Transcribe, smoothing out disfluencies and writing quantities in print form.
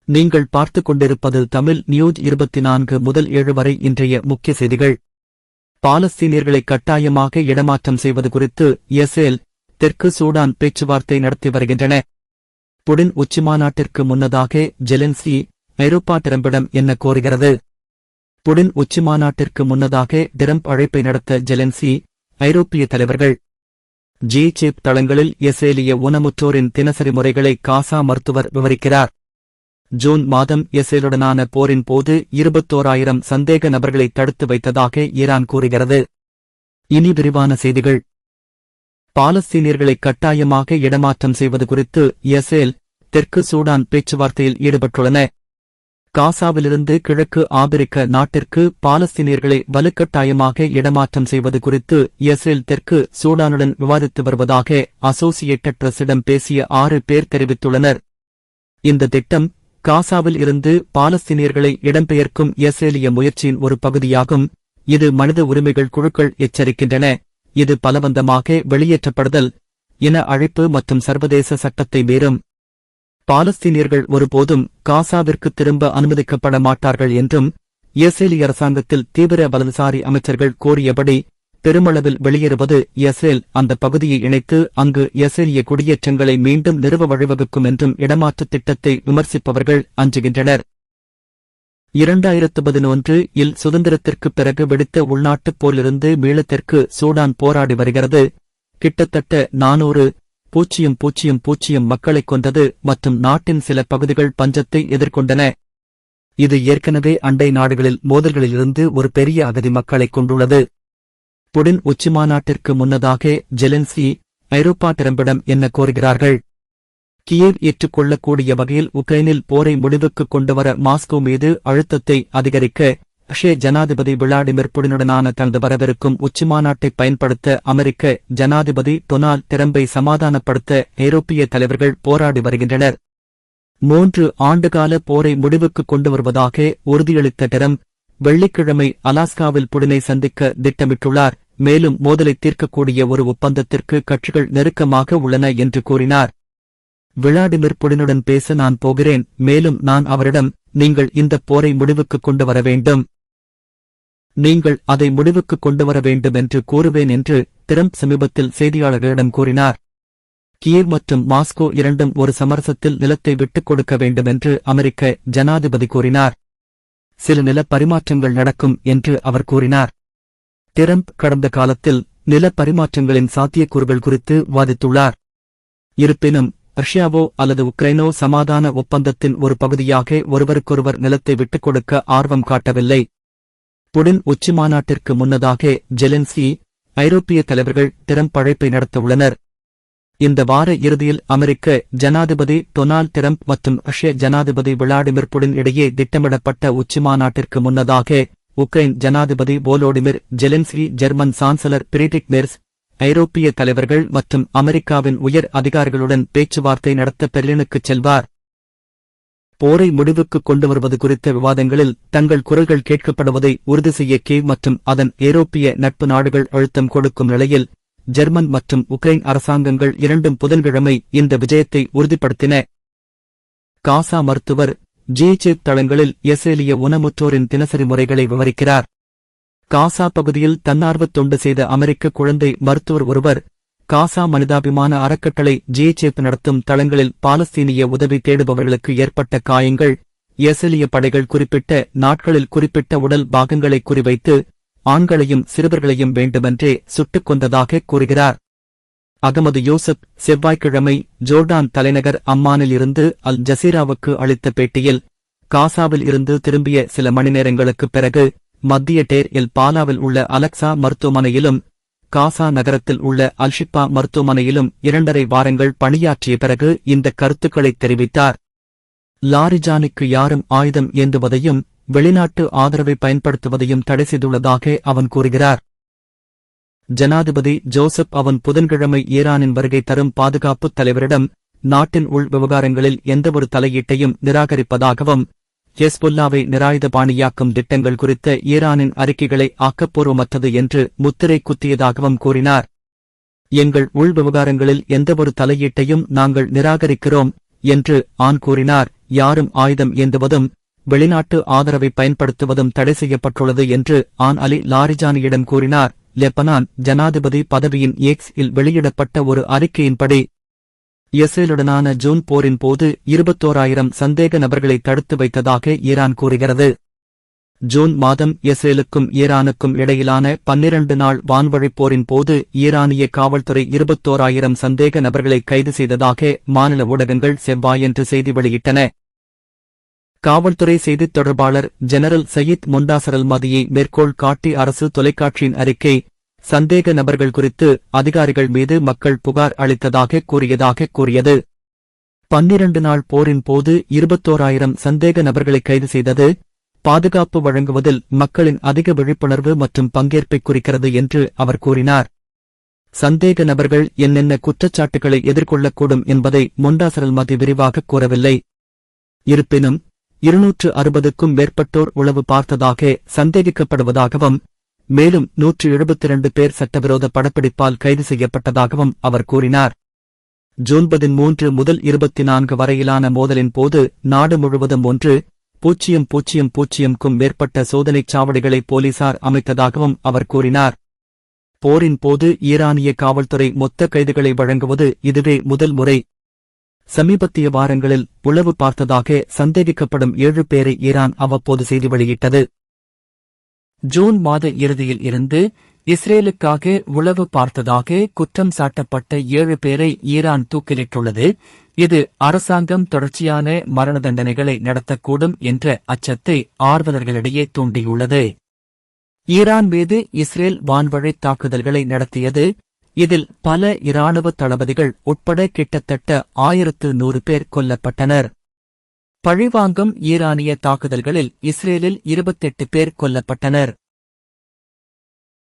நீங்கள் பார்த்துக் கொண்டிருப்பது தமிழ் நியூஸ் 24 முதல் 7 வரை இன்றைய முக்கிய செய்திகள். பாலஸ்தீனியர்களை கட்டாயமாக இடமாற்றம் செய்வது குறித்து இஸ்ரேல், தெற்கு சூடான் பேச்சுவார்த்தை நடத்தி வருகின்றன. புடின் உச்சிமாநாட்டிற்கு முன்னதாக ஜெலென்ஸ்கி ஐரோப்பா டிரம்பிடம் என்ன கோருகிறது? புடின் உச்சிமாநாட்டிற்கு முன்னதாக டிரம்ப் அழைப்பை நடத்த ஜெலென்ஸ்கி, ஐரோப்பிய தலைவர்கள். G7 தளங்களில் இஸ்ரேலிய ஊனமுற்றோரின் தினசரி முறைகளை காசா மருத்துவர் விவரிக்கிறார். ஜூன் மாதம் இஸ்ரேலுடனான போரின் போது 21,000 சந்தேக நபர்களை தடுத்து வைத்ததாக ஈரான் கூறுகிறது. இனி விரிவான செய்திகள். பாலஸ்தீனியர்களை கட்டாயமாக இடமாற்றம் செய்வது குறித்து இஸ்ரேல், தெற்கு சூடான் பேச்சுவார்த்தையில் ஈடுபட்டுள்ளன. காசாவிலிருந்து கிழக்கு ஆபிரிக்க நாட்டிற்கு பாலஸ்தீனியர்களை வலுக்கட்டாயமாக இடமாற்றம் செய்வது குறித்து இஸ்ரேல் தெற்கு சூடானுடன் விவாதித்து வருவதாக அசோசியேட்டட் பிரஸிடம் பேசிய 6 பேர் தெரிவித்துள்ளனர். இந்த திட்டம் காசாவில் இருந்து பாலஸ்தீனியர்களை இடம்பெயர்க்கும் இஸ்ரேலிய முயற்சியின் ஒரு பகுதியாகும். இது மனித உரிமைகள் குழுக்கள் எச்சரிக்கின்றன. இது பலவந்தமாக வெளியேற்றப்படுதல், இன அழைப்பு மற்றும் சர்வதேச சட்டத்தை மீறும். பாலஸ்தீனியர்கள் ஒருபோதும் காசாவிற்கு திரும்ப அனுமதிக்கப்பட மாட்டார்கள் என்றும் இஸ்ரேலிய அரசாங்கத்தில் தீவிர வலதுசாரி அமைச்சர்கள் கோரியபடி பெருமளவில் வெளியேறுவது இஸ்ரேல் அந்த பகுதியை இணைத்து அங்கு இஸ்ரேலிய குடியேற்றங்களை மீண்டும் நிறுவ வழிவகுக்கும் என்றும் இடமாற்றுத் திட்டத்தை விமர்சிப்பவர்கள் அஞ்சுகின்றனர். 2011 சுதந்திரத்திற்குப் பிறகு வெடித்த உள்நாட்டுப் போரிலிருந்து மீள தெற்கு சூடான் போராடி வருகிறது. கிட்டத்தட்ட 400,000 மக்களைக் கொண்டது மற்றும் நாட்டின் சில பகுதிகள் பஞ்சத்தை எதிர்கொண்டன. இது ஏற்கனவே அண்டை நாடுகளில் மோதல்களிலிருந்து ஒரு பெரிய அகதி மக்களைக் கொண்டுள்ளது. புடின் உச்சிமாநாட்டிற்கு முன்னதாக ஜெலென்ஸ்கி, ஐரோப்பா டிரம்பிடம் என்ன கோருகிறார்கள்? கியேவ் ஏற்றுக்கொள்ளக்கூடிய வகையில் உக்ரைனில் போரை முடிவுக்கு கொண்டுவர மாஸ்கோ மீது அழுத்தத்தை அதிகரிக்க ரஷ்ய ஜனாதிபதி விளாடிமிர் புடினுடனான தனது வரவிருக்கும் உச்சிமாநாட்டை பயன்படுத்த அமெரிக்க ஜனாதிபதி டொனால்ட் டிரம்பை சமாதானப்படுத்த ஐரோப்பிய தலைவர்கள் போராடி வருகின்றனர். 3 ஆண்டுகால போரை முடிவுக்கு கொண்டு வருவதாக உறுதியளித்த டிரம்ப் வெள்ளிக்கிழமை அலாஸ்காவில் புடினை சந்திக்க திட்டமிட்டுள்ளார். மேலும் மோதலை தீர்க்கக்கூடிய ஒரு ஒப்பந்தத்திற்கு கட்சிகள் நெருக்கமாக உள்ளன என்று கூறினார். விளாடிமிர் புடினுடன் பேச நான் போகிறேன், மேலும் நான் அவரிடம், நீங்கள் இந்த போரை முடிவுக்கு கொண்டு வர வேண்டும், நீங்கள் அதை முடிவுக்கு கொண்டு வர வேண்டும் என்று கூறுவேன் என்று டிரம்ப் சமீபத்தில் செய்தியாளர்களிடம் கூறினார். கியேவ் மற்றும் மாஸ்கோ இரண்டும் ஒரு சமரசத்தில் நிலத்தை விட்டுக் கொடுக்க வேண்டும் என்று அமெரிக்க ஜனாதிபதி கூறினார். சில நில பரிமாற்றங்கள் நடக்கும் என்று அவர் கூறினார். டிரம்ப் கடந்த காலத்தில் நில பரிமாற்றங்களின் சாத்தியக்கூறுகள் குறித்து வாதித்துள்ளார். இருப்பினும் ரஷ்யாவோ அல்லது உக்ரைனோ சமாதான ஒப்பந்தத்தின் ஒரு பகுதியாக ஒருவருக்கொருவர் நிலத்தை விட்டுக் கொடுக்க ஆர்வம் காட்டவில்லை. புடின் உச்சிமாநாட்டிற்கு முன்னதாக ஜெலென்ஸ்கி, ஐரோப்பிய தலைவர்கள் டிரம்ப் அழைப்பை நடத்தவுள்ளனர். இந்த வார இறுதியில் அமெரிக்க ஜனாதிபதி டொனால்ட் டிரம்ப் மற்றும் ரஷ்ய ஜனாதிபதி விளாடிமிர் புடின் இடையே திட்டமிடப்பட்ட உச்சிமாநாட்டிற்கு முன்னதாக உக்ரைன் ஜனாதிபதி Volodymyr Zelensky, German chancellor Friedrich Merz, ஐரோப்பிய தலைவர்கள் மற்றும் அமெரிக்காவின் உயர் அதிகாரிகளுடன் பேச்சுவார்த்தை நடத்த பெர்லினுக்குச் செல்வார். போரை முடிவுக்கு கொண்டு வருவது குறித்த விவாதங்களில் தங்கள் குரல்கள் கேட்கப்படுவதை உறுதி செய்ய கீவ் மற்றும் அதன் ஐரோப்பிய நட்பு நாடுகள் அழுத்தம் கொடுக்கும் நிலையில் ஜெர்மன் மற்றும் உக்ரைன் அரசாங்கங்கள் இரண்டும் புதன்கிழமை இந்த விஜயத்தை உறுதிப்படுத்தின. காசா மருத்துவர் G7 தளங்களில் இஸ்ரேலிய ஊனமுற்றோரின் தினசரி முறைகளை விவரிக்கிறார். காசா பகுதியில் தன்னார்வத் தொண்டு செய்த அமெரிக்க குழந்தை மருத்துவர் ஒருவர், காசா மனிதாபிமான அறக்கட்டளை G7 நடத்தும் தளங்களில் பாலஸ்தீனிய உதவி தேடுபவர்களுக்கு ஏற்பட்ட காயங்கள், இஸ்ரேலிய படைகள் குறிப்பிட்ட நாட்களில் குறிப்பிட்ட உடல் பாகங்களை குறிவைத்து ஆண்களையும் சிறுவர்களையும் வேண்டுமென்றே சுட்டுக் கொண்டதாக கூறுகிறார். அகமது யோசப் செவ்வாய்க்கிழமை ஜோர்டான் தலைநகர் அம்மானில் இருந்து அல் ஜசீராவுக்கு அளித்த பேட்டியில், காசாவில் இருந்து திரும்பிய சில மணி நேரங்களுக்குப் பிறகு மத்திய டேர் எல் பாலாவில் உள்ள அலக்சா மருத்துவமனையிலும் காசா நகரத்தில் உள்ள அல்ஷிப்பா மருத்துவமனையிலும் 2.5 வாரங்கள் பணியாற்றிய பிறகு இந்த கருத்துக்களைத் தெரிவித்தார். லாரிஜானுக்கு யாரும் ஆயுதம் ஏந்துவதையும் வெளிநாட்டு ஆதரவை பயன்படுத்துவதையும் தடை செய்துள்ளதாக அவன் கூறுகிறார். ஜனாதிபதி ஜோசப் அவன் புதன்கிழமை ஈரானின் வருகை தரும் பாதுகாப்புத் தலைவரிடம் நாட்டின் உள் விவகாரங்களில் எந்தவொரு தலையீட்டையும் நிராகரிப்பதாகவும் ஹெஸ்பொல்லாவை நிராயுதபாணியாக்கும் திட்டங்கள் குறித்த ஈரானின் அறிக்கைகளை ஆக்கப்பூர்வமற்றது என்று முத்திரை குத்தியதாகவும் கூறினார். எங்கள் உள் விவகாரங்களில் எந்தவொரு தலையீட்டையும் நாங்கள் நிராகரிக்கிறோம் என்று ஆன் கூறினார். யாரும் ஆயுதம் ஏந்துவதும் வெளிநாட்டு ஆதரவை பயன்படுத்துவதும் தடை செய்யப்பட்டுள்ளது என்று ஆன் அலி லாரிஜானியிடம் கூறினார். லெபனான் ஜனாதிபதி பதவியின் எக்ஸ் இல் வெளியிடப்பட்ட ஒரு அறிக்கையின்படி இஸ்ரேலுடனான ஜூன் போரின் போது 21,000 சந்தேக நபர்களை தடுத்து வைத்ததாக ஈரான் கூறுகிறது. ஜூன் மாதம் இஸ்ரேலுக்கும் ஈரானுக்கும் இடையிலான 12 நாள் வான்வழிப் போரின் போது ஈரானிய காவல்துறை 21,000 சந்தேக நபர்களை கைது செய்ததாக மாநில ஊடகங்கள் செவ்வாயன்று செய்தி வெளியிட்டன. காவல்துறை செய்தித் தொடர்பாளர் ஜெனரல் சயீத் முண்டாசர் அல்-மதியை மேற்கோள் காட்டி அரசு தொலைக்காட்சியின் அறிக்கை சந்தேக நபர்கள் குறித்து அதிகாரிகள் மீது மக்கள் புகார் அளித்ததாக கூறியது. 12 நாள் போரின் போது 21,000 சந்தேக நபர்களை கைது செய்தது பாதுகாப்பு வழங்குவதில் மக்களின் அதிக விழிப்புணர்வு மற்றும் பங்கேற்பை குறிக்கிறது என்று அவர் கூறினார். சந்தேக நபர்கள் என்னென்ன குற்றச்சாட்டுகளை எதிர்கொள்ளக்கூடும் என்பதை முண்டாசர் அல்-மதி விரிவாக கூறவில்லை. இருப்பினும் 260க்கும் மேற்பட்டோர் உளவு பார்த்ததாக சந்தேகிக்கப்படுவதாகவும் மேலும் 172 பேர் சட்டவிரோத படப்பிடிப்பால் கைது செய்யப்பட்டதாகவும் அவர் கூறினார். ஜூன் 13 முதல் 24 வரையிலான மோதலின் போது நாடு முழுவதும் 1,000க்கும் மேற்பட்ட சோதனைச் சாவடிகளை போலீசார் அமைத்ததாகவும் அவர் கூறினார். போரின் போது ஈரானிய காவல்துறை மொத்த கைதுகளை வழங்குவது இதுவே முதல் முறை. சமீபத்திய வாரங்களில் உளவு பார்த்ததாக சந்தேகிக்கப்படும் 7 பேரை ஈரான் அவ்வப்போது செய்தி வெளியிட்டது. ஜூன் மாத இறுதியில் இருந்து இஸ்ரேலுக்காக உளவு பார்த்ததாக குற்றம் சாட்டப்பட்ட 7 பேரை ஈரான் தூக்கிலிட்டுள்ளது. இது அரசாங்கம் தொடர்ச்சியான மரண தண்டனைகளை நடத்தக்கூடும் என்ற அச்சத்தை ஆர்வலர்களிடையே தூண்டியுள்ளது. ஈரான் மீது இஸ்ரேல் வான்வழித் தாக்குதல்களை நடத்தியது. இதில் பல இராணுவ தளபதிகள் உட்பட கிட்டத்தட்ட 1100 பேர் கொல்லப்பட்டனர். பழிவாங்கும் ஈரானிய தாக்குதல்களில் இஸ்ரேலில் 28 பேர் கொல்லப்பட்டனர்.